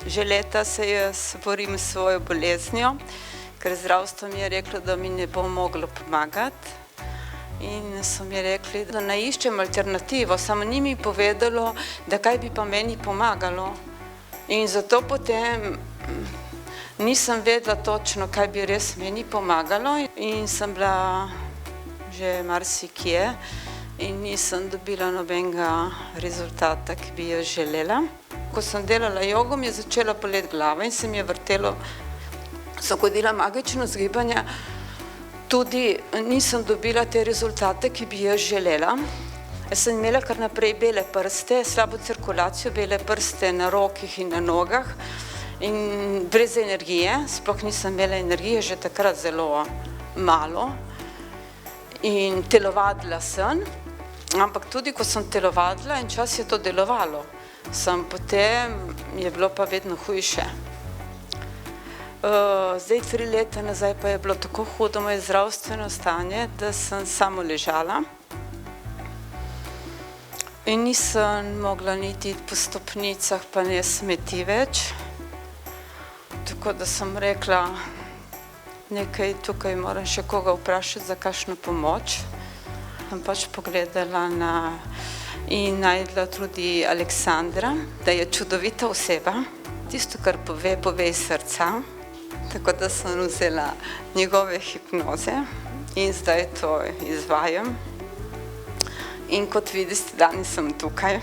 Že leta se jaz borim s svojo boleznijo, ker zdravstvo mi je reklo, da mi ne bo moglo pomagati. In so mi rekli, da naj iščem alternativo, samo ni mi povedalo, da kaj bi pa meni pomagalo. In zato potem nisem vedela točno, kaj bi res meni pomagalo. In sem bila že marsikje in nisem dobila nobenega rezultata, ki bi jo želela. Ko sem delala jogo, mi je začela boleti glava in se mi je vrtelo, sem hodila magično zgibanje. Tudi nisem dobila te rezultate, ki bi jaz želela. Jaz sem imela kar naprej bele prste, slabo cirkulacijo, bele prste na rokih in na nogah in brez energije, sploh nisem imela energije, že takrat zelo malo. In telovadila sem, ampak tudi ko sem telovadila in čas je to delovalo, potem je bilo pa vedno hujše. Zdaj 3 leta nazaj pa je bilo tako hudo moje zdravstveno stanje, da sem samo ležala in nisem mogla niti iti po stopnicah, pa ne smeti več. Tako da sem rekla, nekaj tukaj moram še koga vprašati za kakšno pomoč. Sem pač pogledala in najdla tudi Aleksandra, da je čudovita oseba. Tisto, kar pove, pove iz srca. Tako da sem vzela njegove hipnoze in zdaj to izvajam. In kot vidite, danes sem tukaj.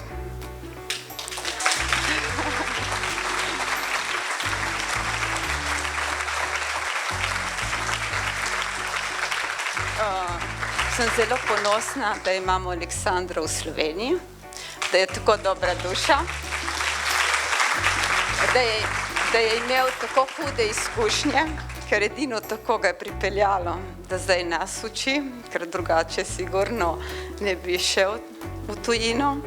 Sem zelo ponosna, da imamo Aleksandra v Sloveniji, da je tako dobra duša, da je imel tako hude izkušnje, ker edino tako ga je pripeljalo, da zdaj nas uči, ker drugače sigurno ne bi šel v tujino.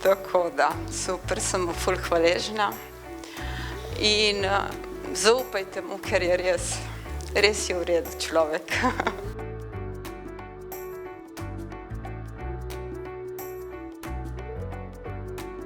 Tako da, super, sem mu ful hvaležna in zaupajte mu, ker je res je v redu človek.